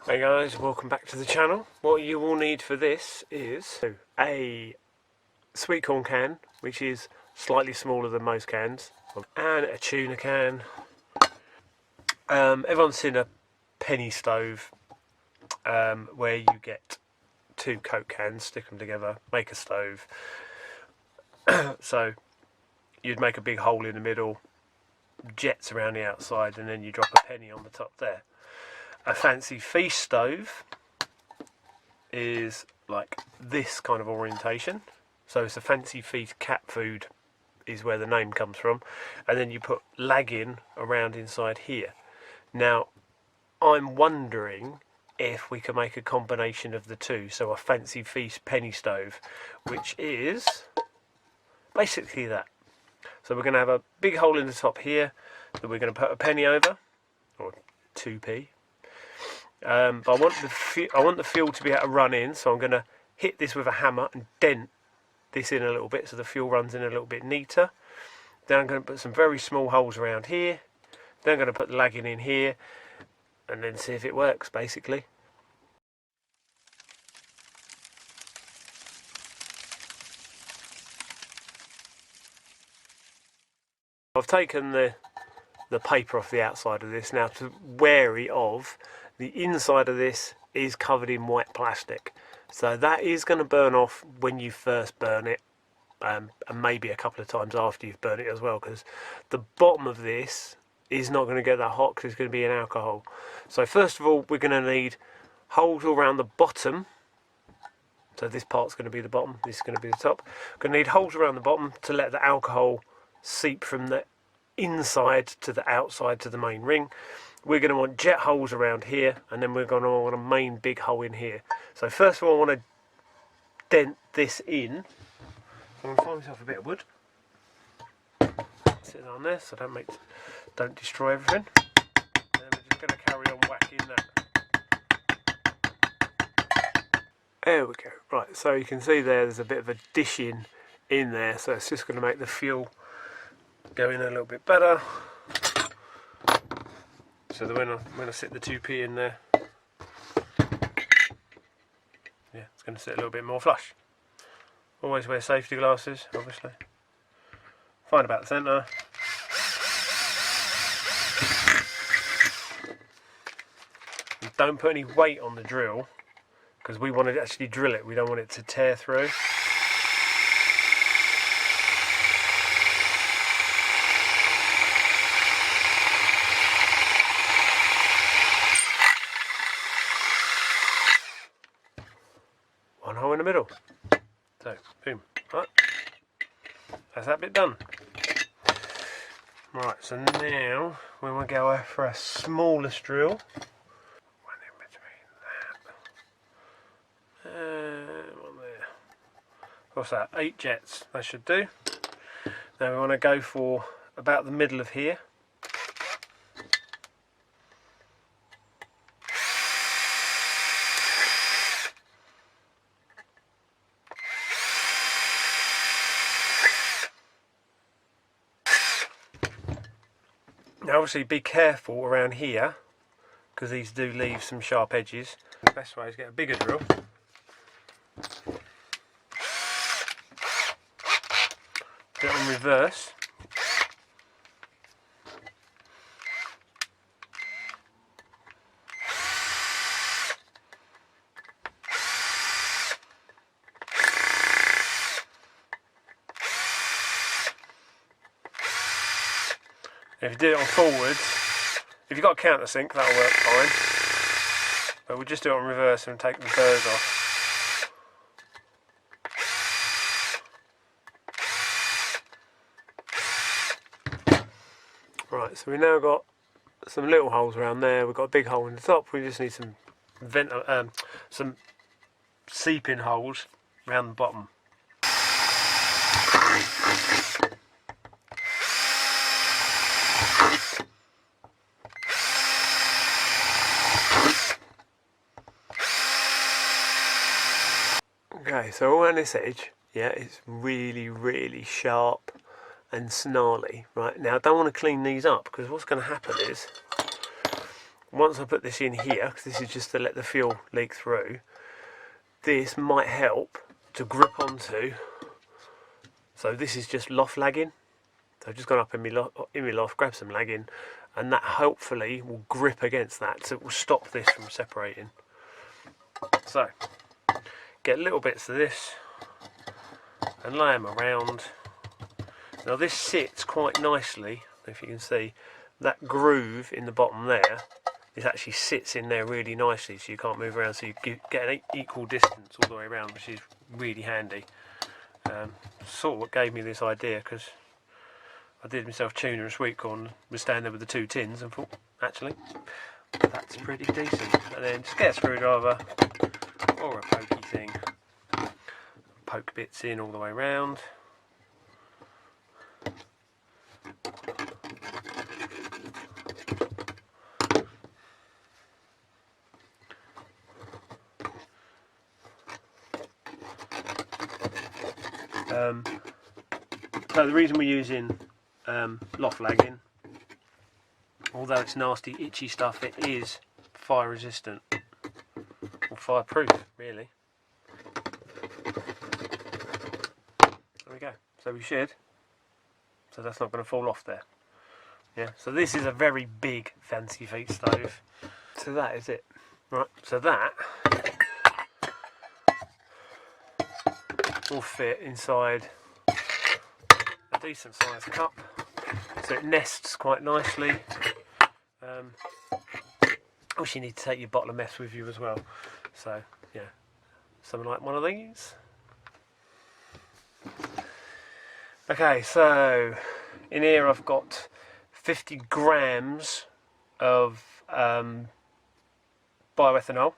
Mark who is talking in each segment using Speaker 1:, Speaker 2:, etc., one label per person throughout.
Speaker 1: Hey guys, welcome back to the channel. What you will need for this is a sweet corn can, which is slightly smaller than most cans, and a tuna can. Everyone's seen a penny stove where you get two Coke cans, stick them together, make a stove. So you'd make a big hole in the middle, jets around the outside, and then you drop a penny on the top there. A fancy feast stove is like this kind of orientation, so it's a fancy feast cat food is where the name comes from, and then you put lagging around inside here. Now I'm wondering if we can make a combination of the two, so a fancy feast penny stove, which is basically that. So we're going to have a big hole in the top here that we're going to put a penny over, or 2p. But I want the fuel to be able to run in, so I'm going to hit this with a hammer and dent this in a little bit so the fuel runs in a little bit neater. Then I'm going to put some very small holes around here. Then I'm going to put the lagging in here and then see if it works, basically. I've taken the paper off the outside of this now, to wary of the inside of this is covered in white plastic, so that is going to burn off when you first burn it, and maybe a couple of times after you've burnt it as well, because the bottom of this is not going to get that hot because it's going to be in alcohol. So first of all, we're going to need holes all around the bottom. So this part's going to be the bottom, this is going to be the top. We're going to need holes around the bottom to let the alcohol seep from the inside to the outside to the main ring. We're going to want jet holes around here, and then we're going to want a main big hole in here. So first of all, I want to dent this in. So I'm going to find myself a bit of wood, sit on there so don't destroy everything. And then we're just going to carry on whacking that. There we go. Right, so you can see there's a bit of a dishing in there, so it's just going to make the fuel go in a little bit better. So that when I sit the 2p in there, yeah, it's going to sit a little bit more flush. Always wear safety glasses, obviously. Find about the centre. And don't put any weight on the drill, because we want to actually drill it. We don't want it to tear through. One hole in the middle. So, boom. Right. That's that bit done. Right, so now when we go for a smallest drill, one in between that. One there. What's that? 8 jets, that should do. Now we want to go for about the middle of here. Now obviously be careful around here, because these do leave some sharp edges. The best way is get a bigger drill. Do it on reverse. If you do it on forwards, if you've got a countersink, that'll work fine. But we'll just do it on reverse and take the burrs off. Right, so we now got some little holes around there. We've got a big hole in the top. We just need some some seeping holes around the bottom. Okay, so around this edge, yeah, it's really sharp and snarly. Right, now I don't want to clean these up, because what's going to happen is once I put this in here, because this is just to let the fuel leak through, this might help to grip onto. So this is just loft lagging. So I've just gone up in my loft, grabbed some lagging, and that hopefully will grip against that, so it will stop this from separating. So get little bits of this and lay them around. Now this sits quite nicely, if you can see, that groove in the bottom there, it actually sits in there really nicely, so you can't move around, so you get an equal distance all the way around, which is really handy. Sort of what gave me this idea, because I did myself tuna and sweet corn, was standing there with the 2 tins and thought, actually, that's pretty decent. And then just get a screwdriver or a pokey thing, poke bits in all the way around. So the reason we're using loft lagging, although it's nasty itchy stuff, it is fire resistant, or fireproof really. There we go, so we should, so that's not going to fall off there. Yeah, so this is a very big fancy feet stove, so that is it. Right, so that will fit inside a decent sized cup, so it nests quite nicely. Also, you need to take your bottle of mess with you as well, so yeah, something like one of these. Okay, so in here I've got 50 grams of bioethanol,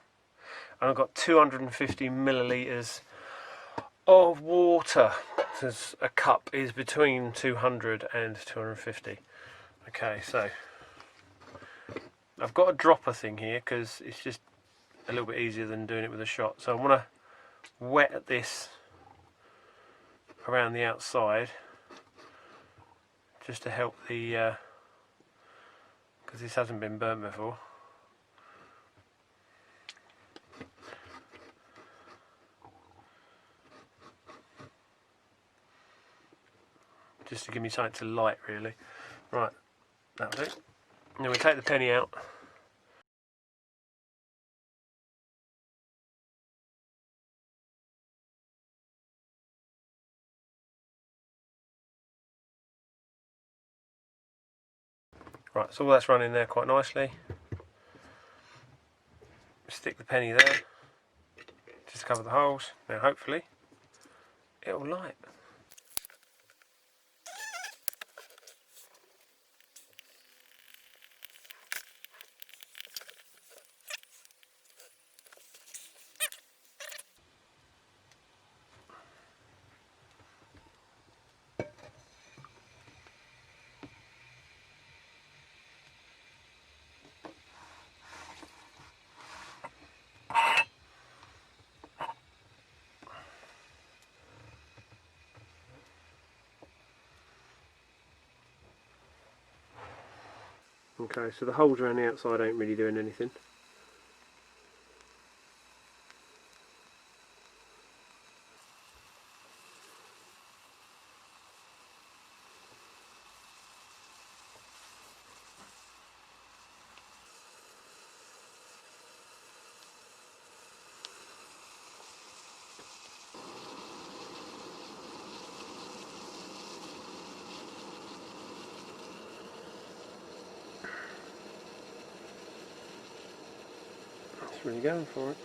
Speaker 1: and I've got 250 millilitres of water, because a cup is between 200 and 250. Okay, so I've got a dropper thing here because it's just a little bit easier than doing it with a shot. So I want to wet this around the outside just to help the, because this hasn't been burnt before. Just to give me something to light, really. Right, that'll do. And then we take the penny out. Right, so all that's running there quite nicely. Stick the penny there, just to cover the holes. Now hopefully it'll light. Okay, so the holes around the outside ain't really doing anything. It's really going for it.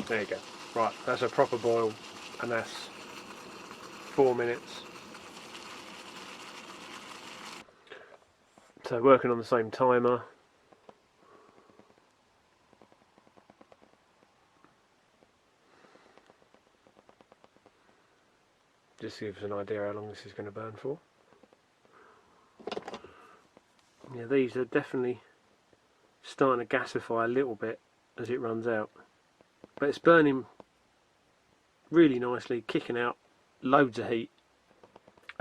Speaker 1: There you go. Right, that's a proper boil, and that's 4 minutes. So working on the same timer. Just to give us an idea how long this is going to burn for. Yeah, these are definitely starting to gassify a little bit as it runs out. But it's burning really nicely, kicking out loads of heat.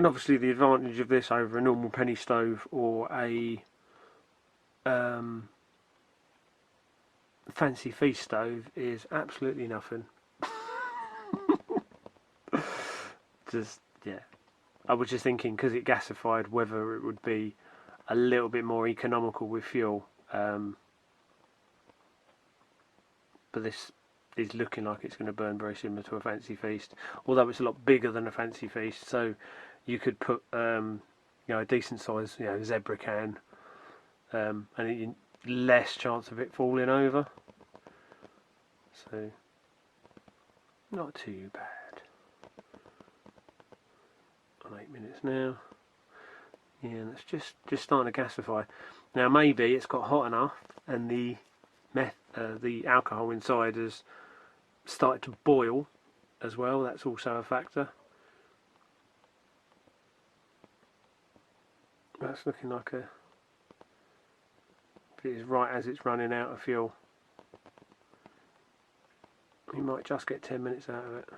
Speaker 1: And obviously the advantage of this over a normal penny stove or a fancy feast stove is absolutely nothing. Just, yeah. I was just thinking, because it gassified, whether it would be a little bit more economical with fuel. But this is looking like it's going to burn very similar to a fancy feast, although it's a lot bigger than a fancy feast. So you could put a decent size zebra can, and less chance of it falling over. So not too bad. On 8 minutes now. Yeah, and it's just starting to gassify. Now maybe it's got hot enough and the alcohol inside has started to boil as well. That's also a factor. That's looking like it is right as it's running out of fuel. You might just get 10 minutes out of it.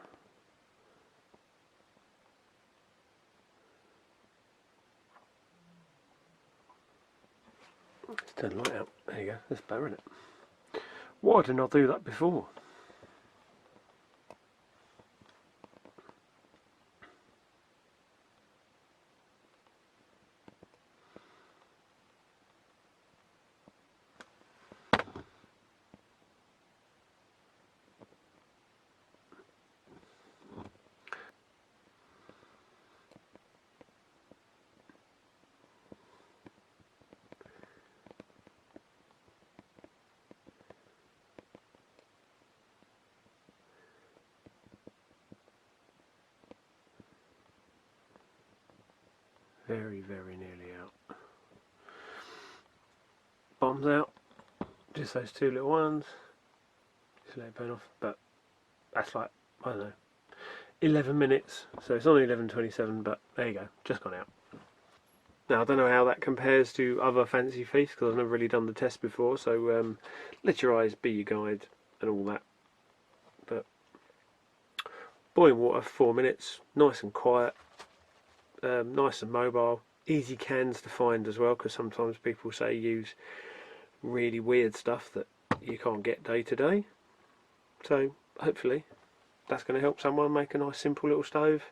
Speaker 1: Let's turn the light out. There you go. That's better, isn't it? Why didn't I do that before? Very, very nearly out. Bottom's out. Just those two little ones. Just let it burn off. But that's like, I don't know, 11 minutes. So it's only 11:27, but there you go. Just gone out. Now I don't know how that compares to other fancy feasts because I've never really done the test before. So let your eyes be your guide and all that. But boiling water, 4 minutes. Nice and quiet. Nice and mobile, easy cans to find as well, because sometimes people say use really weird stuff that you can't get day to day. So hopefully that's going to help someone make a nice simple little stove.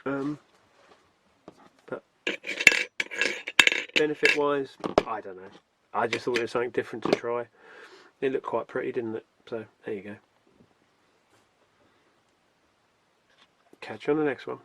Speaker 1: But benefit wise, I don't know. I just thought it was something different to try. It looked quite pretty, didn't it? So there you go. Catch you on the next one.